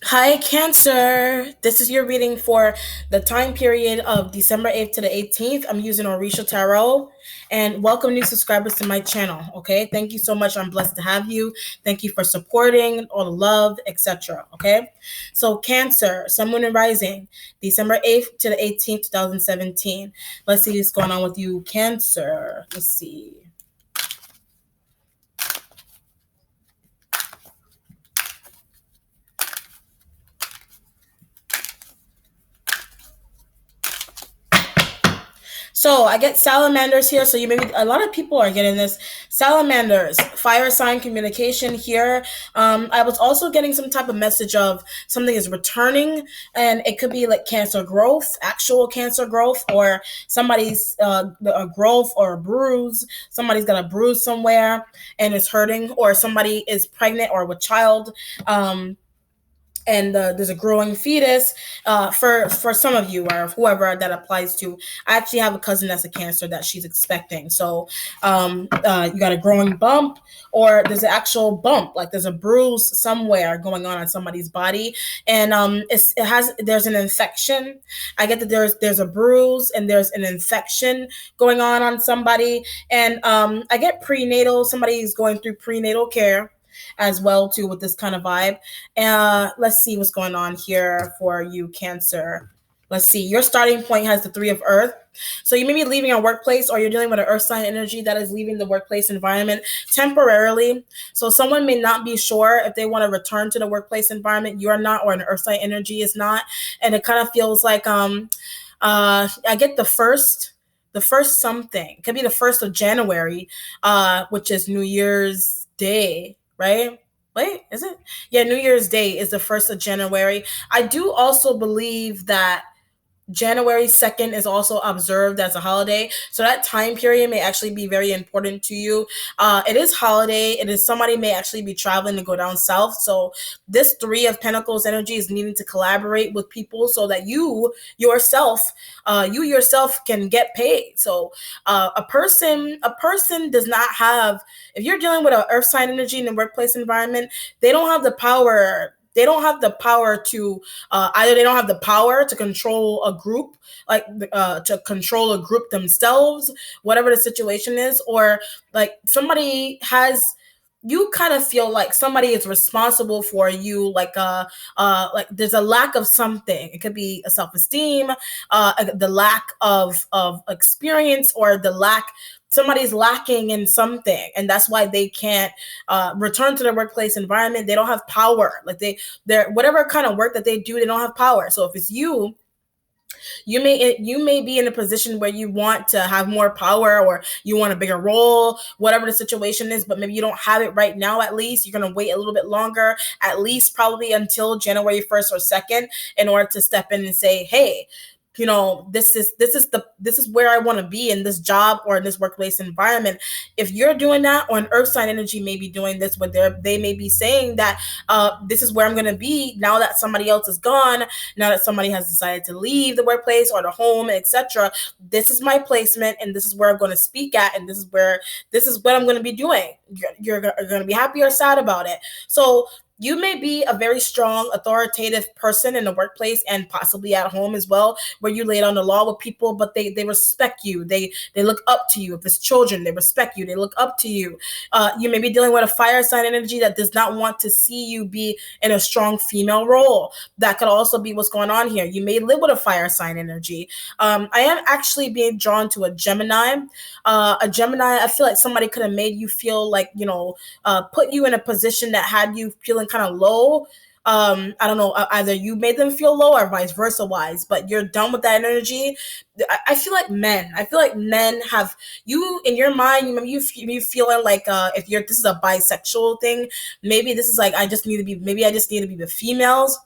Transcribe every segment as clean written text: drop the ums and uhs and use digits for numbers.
Hi, Cancer. This is your reading for the time period of December 8th to the 18th. I'm using Orisha Tarot. And welcome new subscribers to my channel. Okay. Thank you so much. I'm blessed to have you. Thank you for supporting, all the love, etc. Okay. So, Cancer, Sun, Moon, and Rising, December 8th to the 18th, 2017. Let's see what's going on with you, Cancer. Let's see. So I get salamanders here. So you maybe a lot of people are getting this. Salamanders, fire sign communication here. I was also getting some type of message of something is returning, and it could be like cancer growth, actual cancer growth, or somebody's a growth or a bruise. Somebody's got a bruise somewhere and it's hurting, or somebody is pregnant or with child. And there's a growing fetus for some of you or whoever that applies to. I actually have a cousin that's a cancer that she's expecting. So you got a growing bump, or there's an actual bump, like there's a bruise somewhere going on somebody's body, and there's an infection. I get that there's a bruise and there's an infection going on somebody, and I get prenatal. Somebody is going through prenatal care as well too with this kind of vibe. Let's see what's going on here for you, Cancer. Let's see. Your starting point has the Three of Earth. So you may be leaving a workplace, or you're dealing with an earth sign energy that is leaving the workplace environment temporarily. So someone may not be sure if they want to return to the workplace environment. You are not, or an earth sign energy is not. And it kind of feels like I get the first something. It could be the 1st of January, which is New Year's Day, right? Wait, is it? Yeah, New Year's Day is the 1st of January. I do also believe that January 2nd is also observed as a holiday. So that time period may actually be very important to you. It is holiday. It is somebody may actually be traveling to go down south. So this Three of Pentacles energy is needing to collaborate with people so that you yourself can get paid. So a person does not have, if you're dealing with an earth sign energy in the workplace environment, they don't have the power. They don't have the power to either they don't have the power to control a group, like to control a group themselves, whatever the situation is, or like somebody has. You kind of feel like somebody is responsible for you, like there's a lack of something. It could be a self-esteem, the lack of experience, or the lack somebody's lacking in something, and that's why they can't return to their workplace environment. They don't have power. Like they're whatever kind of work that they do, they don't have power. So if it's you, you may be in a position where you want to have more power, or you want a bigger role, whatever the situation is, but maybe you don't have it right now. At least you're going to wait a little bit longer, at least probably until January 1st or 2nd, in order to step in and say, hey, this is where I want to be in this job or in this workplace environment. If you're doing that, or an earth sign energy may be doing this, where they may be saying that this is where I'm going to be now that somebody else is gone, now that somebody has decided to leave the workplace or the home, etc. This is my placement, and this is where I'm going to speak at, and this is what I'm going to be doing. You're going to be happy or sad about it. So you may be a very strong, authoritative person in the workplace and possibly at home as well, where you lay down the law with people, but they respect you. They look up to you. If it's children, they respect you. They look up to you. You may be dealing with a fire sign energy that does not want to see you be in a strong female role. That could also be what's going on here. You may live with a fire sign energy. I am actually being drawn to a Gemini. A Gemini, I feel like somebody could have made you feel like, put you in a position that had you feeling kind of low. I don't know, either you made them feel low or vice versa wise, but you're done with that energy. I feel like men have you in your mind. You feeling like if you're this is a bisexual thing, maybe this is like I just need to be with females.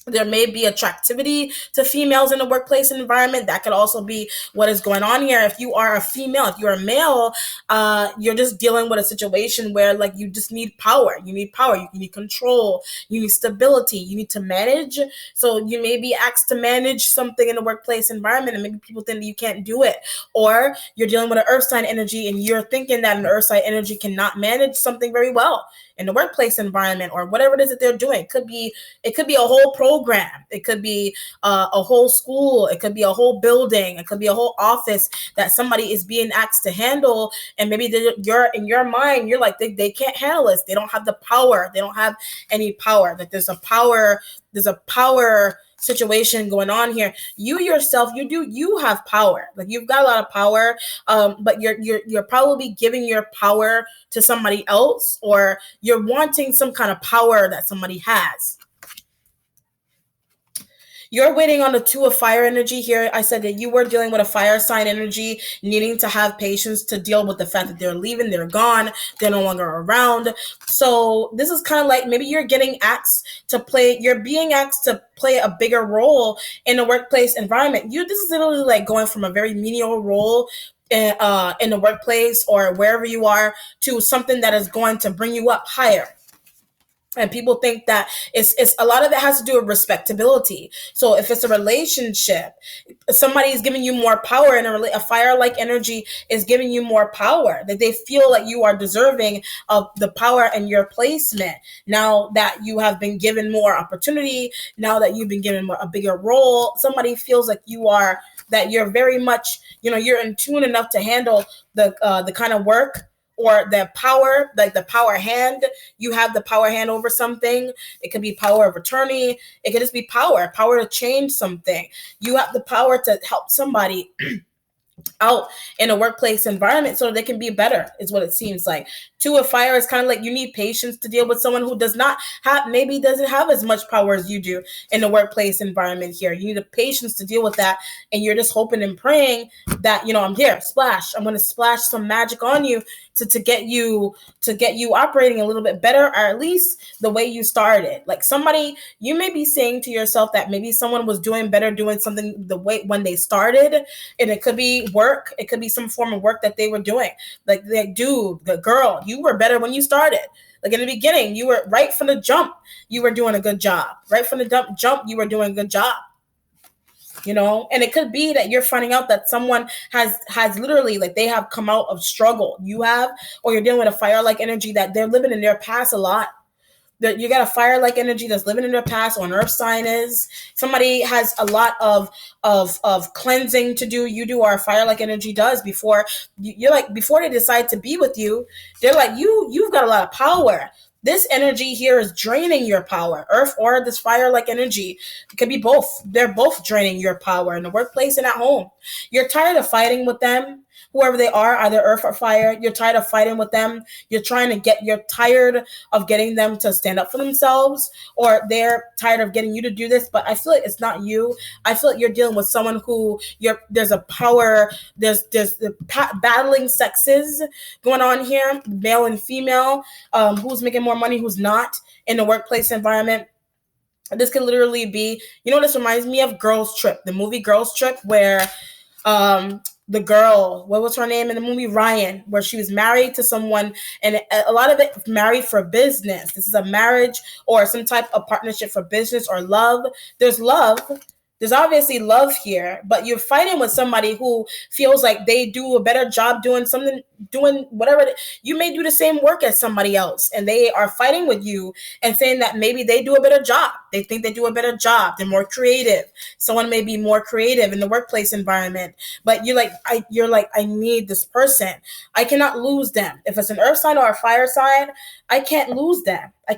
There may be attractivity to females in the workplace environment. That could also be what is going on here. If you are a female, if you're a male, you're just dealing with a situation where like you just need power. You need power. You need control. You need stability. You need to manage. So you may be asked to manage something in the workplace environment, and maybe people think that you can't do it. Or you're dealing with an earth sign energy, and you're thinking that an earth sign energy cannot manage something very well. in the workplace environment, or whatever it is that they're doing. It could be a whole program. It could be a whole school. It could be a whole building. It could be a whole office that somebody is being asked to handle. And maybe you're in your mind, you're like, they can't handle this. They don't have the power. They don't have any power. That there's a power situation going on here. You yourself, you have power. Like, you've got a lot of power, but you're probably giving your power to somebody else, or you're wanting some kind of power that somebody has. You're waiting on the two of fire energy here. I said that you were dealing with a fire sign energy, needing to have patience to deal with the fact that they're leaving, they're gone, they're no longer around. So this is kind of like, maybe you're being asked to play a bigger role in the workplace environment. This is literally like going from a very menial role in the workplace or wherever you are, to something that is going to bring you up higher. And people think that it's a lot of it has to do with respectability. So if it's a relationship, somebody is giving you more power, and a fire like energy is giving you more power, that they feel like you are deserving of the power and your placement. Now that you have been given more opportunity, now that you've been given a bigger role, somebody feels like that you're very much, you're in tune enough to handle the kind of work, or the power, like the power hand. You have the power hand over something. It could be power of attorney. It could just be power to change something. You have the power to help somebody out in a workplace environment so they can be better, is what it seems like. Two of fire is kind of like, you need patience to deal with someone who maybe doesn't have as much power as you do in the workplace environment here. You need the patience to deal with that, and you're just hoping and praying that, I'm here, splash. I'm going to splash some magic on you to get you operating a little bit better, or at least the way you started. Like, somebody, you may be saying to yourself that maybe someone was doing better doing something the way when they started, and it could be work, it could be some form of work that they were doing. Like, dude, the girl, you were better when you started. Like, in the beginning, you were right from the jump, you were doing a good job. Right from the jump, you were doing a good job. And it could be that you're finding out that someone has literally, like, they have come out of struggle, or you're dealing with a fire like energy that they're living in their past a lot. That you got a fire like energy that's living in their past, or an earth sign is. Somebody has a lot of cleansing to do. You do, or fire like energy does, before before they decide to be with you. They're like, you've got a lot of power. This energy here is draining your power. Earth or this fire like energy. It could be both. They're both draining your power in the workplace and at home. You're tired of fighting with them. Whoever they are, either earth or fire, you're tired of fighting with them. You're tired of getting them to stand up for themselves, or they're tired of getting you to do this. But I feel like it's not you. I feel like you're dealing with someone who there's a power, there's the battling sexes going on here, male and female, who's making more money, who's not, in the workplace environment. This could literally be, this reminds me of Girls Trip, the movie Girls Trip, where the girl, what was her name in the movie? Ryan, where she was married to someone, and a lot of it married for business. This is a marriage or some type of partnership for business or love. There's love. There's obviously love here, but you're fighting with somebody who feels like they do a better job doing whatever. You may do the same work as somebody else, and they are fighting with you and saying that maybe they do a better job. They think they do a better job. They're more creative. Someone may be more creative in the workplace environment, but you're like, I need this person. I cannot lose them. If it's an earth sign or a fire sign, I can't lose them. I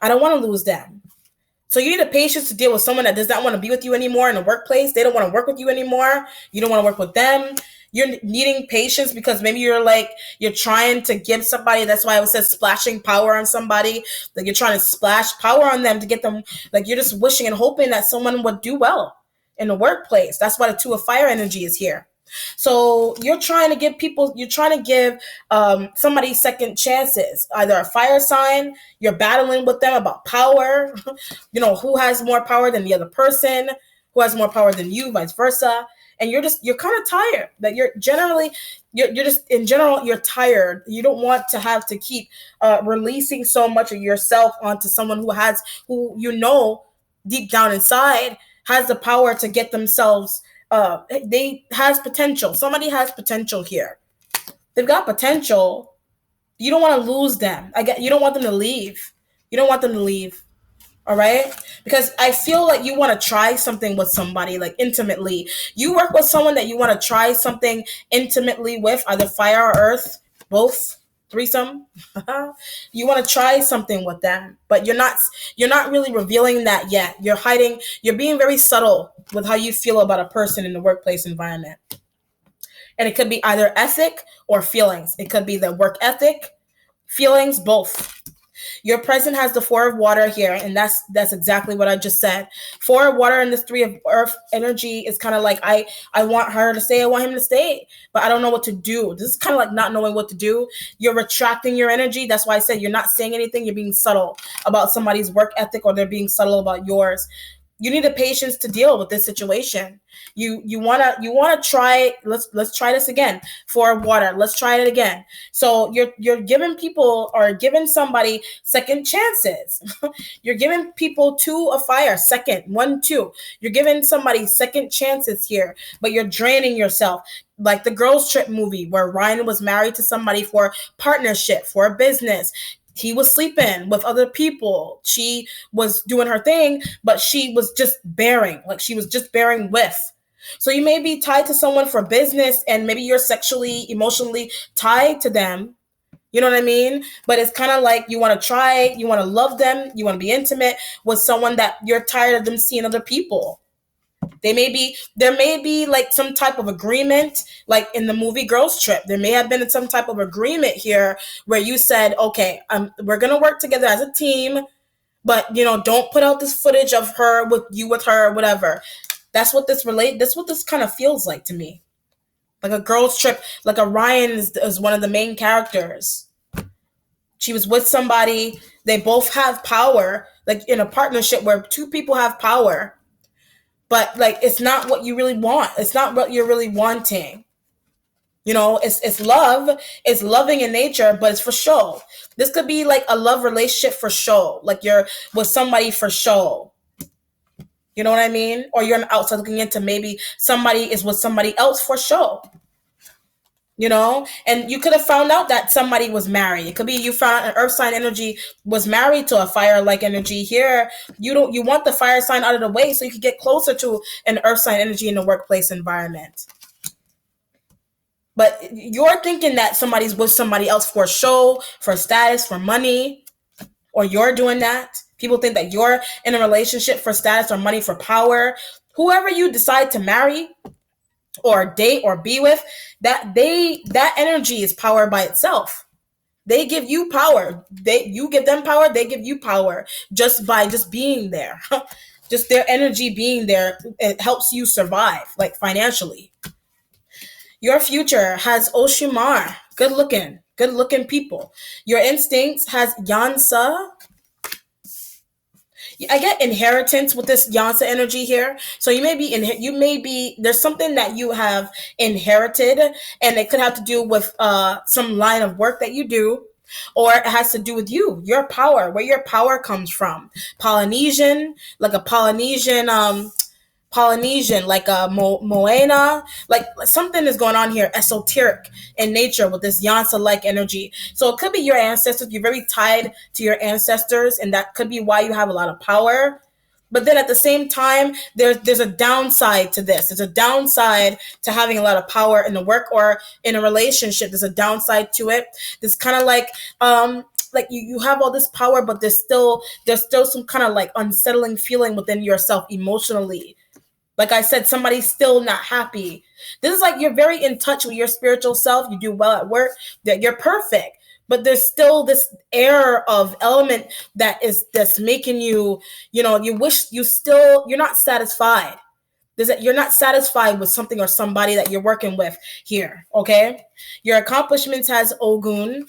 don't want to lose them. So you need the patience to deal with someone that does not want to be with you anymore in the workplace. They don't want to work with you anymore. You don't want to work with them. You're needing patience because maybe you're trying to give somebody. That's why I said splashing power on somebody. Like, you're trying to splash power on them to get them. Like, you're just wishing and hoping that someone would do well in the workplace. That's why the two of fire energy is here. So you're trying to give somebody second chances, either a fire sign, you're battling with them about power, who has more power than the other person, who has more power than you, vice versa. And you're kind of tired, that you're just in general, you're tired. You don't want to have to keep releasing so much of yourself onto someone who deep down inside has the power to get themselves has potential. Somebody has potential here. They've got potential. You don't want to lose them. You don't want them to leave. You don't want them to leave. All right, because I feel like you want to try something with somebody, like intimately. You work with someone that you want to try something intimately with, either fire or earth, both, threesome. You want to try something with them, but you're not really revealing that yet. You're hiding. You're being very subtle with how you feel about a person in the workplace environment. And it could be either ethic or feelings. It could be the work ethic, feelings, both. Your present has the four of water here, and that's exactly what I just said. Four of water and this three of earth energy is kind of like I want her to stay, I want him to stay, but I don't know what to do. This is kind of like not knowing what to do. You're retracting your energy. That's why I said you're not saying anything. You're being subtle about somebody's work ethic, or they're being subtle about yours. You need the patience to deal with this situation. You wanna try. Let's try this again. For water, let's try it again. So you're giving people, or giving somebody second chances. You're giving people two of fire, second, 1 2. You're giving somebody second chances here, but you're draining yourself. Like the girls trip movie where Ryan was married to somebody for partnership, for a business. He was sleeping with other people. She was doing her thing, but she was just bearing, like she was just bearing with. So you may be tied to someone for business, and maybe you're sexually, emotionally tied to them. You know what I mean? But it's kind of like you want to try, you want to love them, you want to be intimate with someone that you're tired of them seeing other people. There may be like some type of agreement, like in the movie Girls Trip. There may have been some type of agreement here where you said, okay, we're gonna work together as a team, but don't put out this footage of her with her, or whatever. That's what this kind of feels like to me. Like a Girls Trip, like a Ryan is one of the main characters. She was with somebody, they both have power, like in a partnership where two people have power, but like it's not what you really want. It's not what you're really wanting. It's love. It's loving in nature, but it's for show. This could be like a love relationship for show. Like you're with somebody for show. You know what I mean? Or you're outside looking into, maybe somebody is with somebody else for show. And you could have found out that somebody was married. It could be you found an earth sign energy was married to a fire like energy here. You want the fire sign out of the way so you can get closer to an earth sign energy in the workplace environment. But you're thinking that somebody's with somebody else for show, for status, for money, or you're doing that. People think that you're in a relationship for status or money, for power. Whoever you decide to marry or date or be with, that energy is power by itself. They give you power. You give them power, they give you power just by just being there. Just their energy being there, it helps you survive, like financially. Your future has Oshimar, good looking people. Your instincts has Yansa. I get inheritance with this Yansa energy here. So there's something that you have inherited, and it could have to do with some line of work that you do, or it has to do with your power, where your power comes from. Polynesian, like a Polynesian, like a Moena, like something is going on here, esoteric in nature with this Yansa-like energy. So it could be your ancestors. You're very tied to your ancestors, and that could be why you have a lot of power. But then at the same time, there's a downside to this. There's a downside to having a lot of power in the work or in a relationship. There's a downside to it. There's kind of like you have all this power, but there's still some kind of like unsettling feeling within yourself emotionally. Like I said, somebody's still not happy. This is like you're very in touch with your spiritual self. You do well at work, that you're perfect. But there's still this air of element that's making you wish you're not satisfied. You're not satisfied with something or somebody that you're working with here, okay? Your accomplishments has Ogun.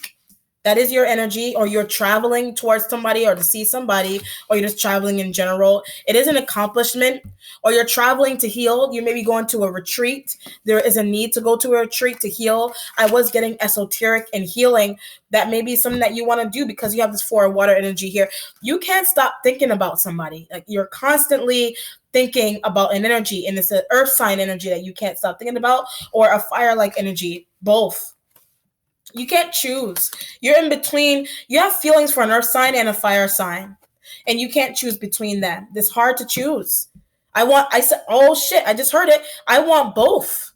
That is your energy, or you're traveling towards somebody or to see somebody, or you're just traveling in general. It is an accomplishment, or you're traveling to heal. You may be going to a retreat. There is a need to go to a retreat to heal. I was getting esoteric and healing. That may be something that you want to do because you have this four water energy here. You can't stop thinking about somebody. Like you're constantly thinking about an energy, and it's an earth sign energy that you can't stop thinking about, or a fire-like energy, both. You can't choose. You're in between. You have feelings for an earth sign and a fire sign, and you can't choose between them. It's hard to choose. I said, oh shit, I just heard it. I want both.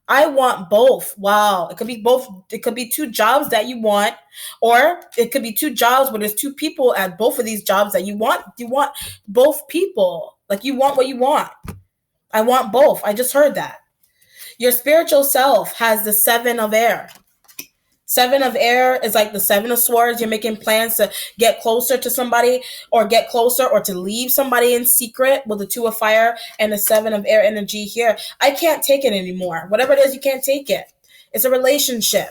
I want both. Wow. It could be both. It could be two jobs that you want, or it could be two jobs where there's two people at both of these jobs that you want. You want both people. Like you want what you want. I want both. I just heard that. Your spiritual self has the seven of air. Seven of air is like the seven of swords. You're making plans to get closer to somebody or get closer or to leave somebody in secret with the two of fire and the seven of air energy here. I can't take it anymore. Whatever it is, you can't take it. It's a relationship.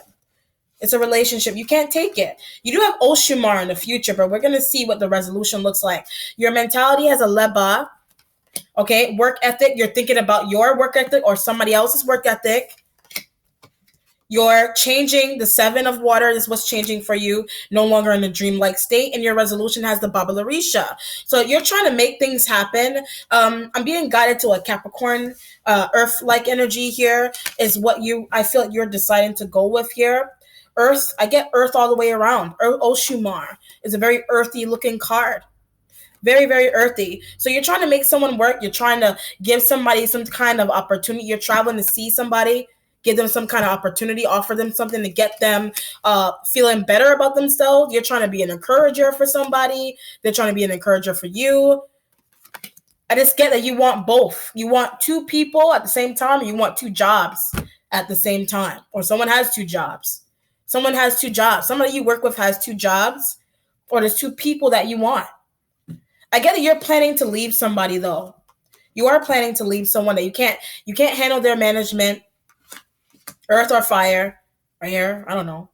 It's a relationship. You can't take it. You do have Oshumar in the future, but we're going to see what the resolution looks like. Your mentality has a leba. Okay. Work ethic. You're thinking about your work ethic or somebody else's work ethic. You're changing the seven of water. This is what's changing for you. No longer in a dreamlike state. And your resolution has the Babalarisha. So you're trying to make things happen. I'm being guided to a Capricorn, earth-like energy here is what I feel like you're deciding to go with here. Earth, I get earth all the way around. Oshumar is a very earthy looking card. Very, very earthy. So you're trying to make someone work. You're trying to give somebody some kind of opportunity. You're traveling to see somebody, give them some kind of opportunity, offer them something to get them feeling better about themselves. You're trying to be an encourager for somebody. They're trying to be an encourager for you. I just get that you want both. You want two people at the same time, or you want two jobs at the same time. Or someone has two jobs. Someone has two jobs. Somebody you work with has two jobs, or there's two people that you want. I get that you're planning to leave somebody though. You are planning to leave someone that you can't handle their management, earth or fire, right here. I don't know.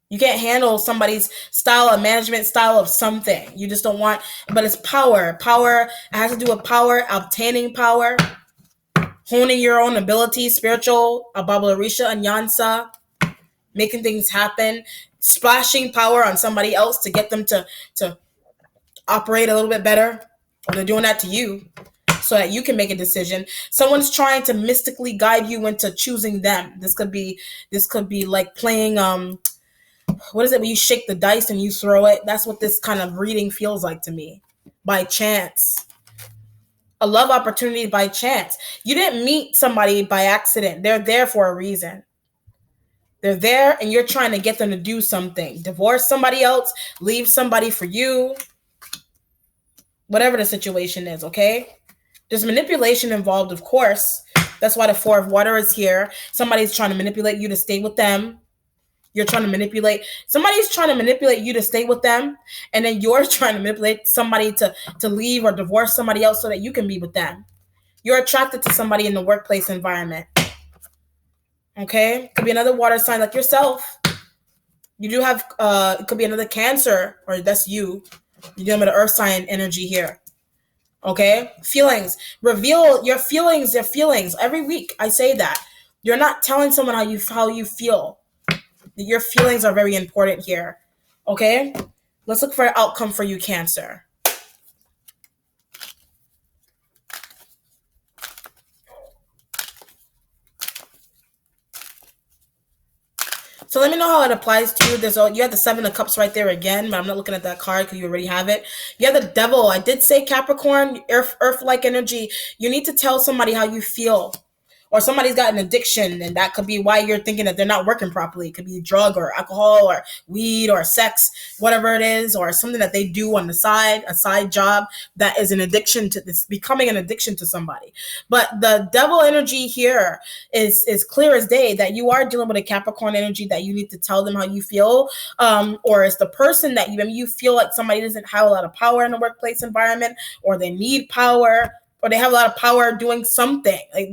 You can't handle somebody's style of management, style of something. You just don't want, but it's power. Power, it has to do with power, obtaining power, honing your own abilities, spiritual, Babala Risha and Yansa, making things happen, splashing power on somebody else to get them to operate a little bit better. Or they're doing that to you so that you can make a decision. Someone's trying to mystically guide you into choosing them. This could be like playing what is it when you shake the dice and you throw it? That's what this kind of reading feels like to me. By chance. A love opportunity by chance. You didn't meet somebody by accident. They're there for a reason. They're there and you're trying to get them to do something. Divorce somebody else, leave somebody for you. Whatever the situation is, okay? There's manipulation involved, of course. That's why the Four of Water is here. Somebody's trying to manipulate you to stay with them. Somebody's trying to manipulate you to stay with them, and then you're trying to manipulate somebody to leave or divorce somebody else so that you can be with them. You're attracted to somebody in the workplace environment. Okay? Could be another water sign like yourself. You do have, it could be another Cancer, or that's you. You're dealing with the earth sign energy here. Okay? Feelings. Reveal your feelings, Every week, I say that. You're not telling someone how you feel. Your feelings are very important here. Okay? Let's look for an outcome for you, Cancer. So let me know how it applies to you. You have the Seven of Cups right there again, but I'm not looking at that card because you already have it. You have the Devil. I did say Capricorn, earth-like energy. You need to tell somebody how you feel. Or somebody's got an addiction, and that could be why you're thinking that they're not working properly. It could be drug or alcohol or weed or sex, whatever it is, or something that they do on the side, a side job that is an addiction to this, becoming an addiction to somebody. But the Devil energy here is clear as day that you are dealing with a Capricorn energy that you need to tell them how you feel. Or it's the person that you feel like somebody doesn't have a lot of power in the workplace environment, or they need power, or they have a lot of power doing something like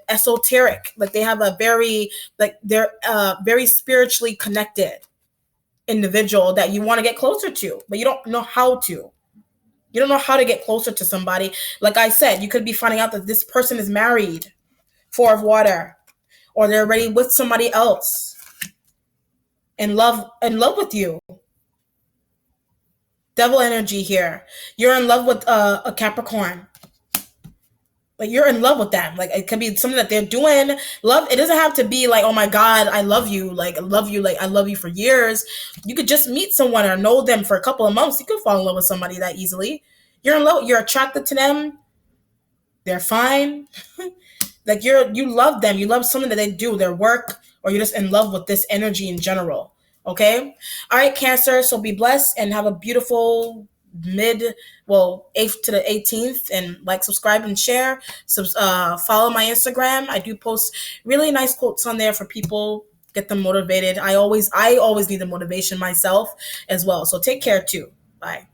esoteric, like they have a very, like they're very spiritually connected individual that you want to get closer to, but you don't know how to. You don't know how to get closer to somebody. Like I said, you could be finding out that this person is married, Four of Water, or they're already with somebody else in love with you. Devil energy here. You're in love with a Capricorn. Like you're in love with them. Like it could be something that they're doing. Love. It doesn't have to be like, oh my god, I love you. Like I love you. Like I love you for years. You could just meet someone or know them for a couple of months. You could fall in love with somebody that easily. You're in love. You're attracted to them. They're fine. Like you love them. You love something that they do, their work, or you're just in love with this energy in general. Okay. All right, Cancer. So be blessed and have a beautiful mid, well, 8th to the 18th, and like, subscribe, and share. Follow my Instagram. I do post really nice quotes on there for people, get them motivated. I always need the motivation myself as well. So take care too. Bye.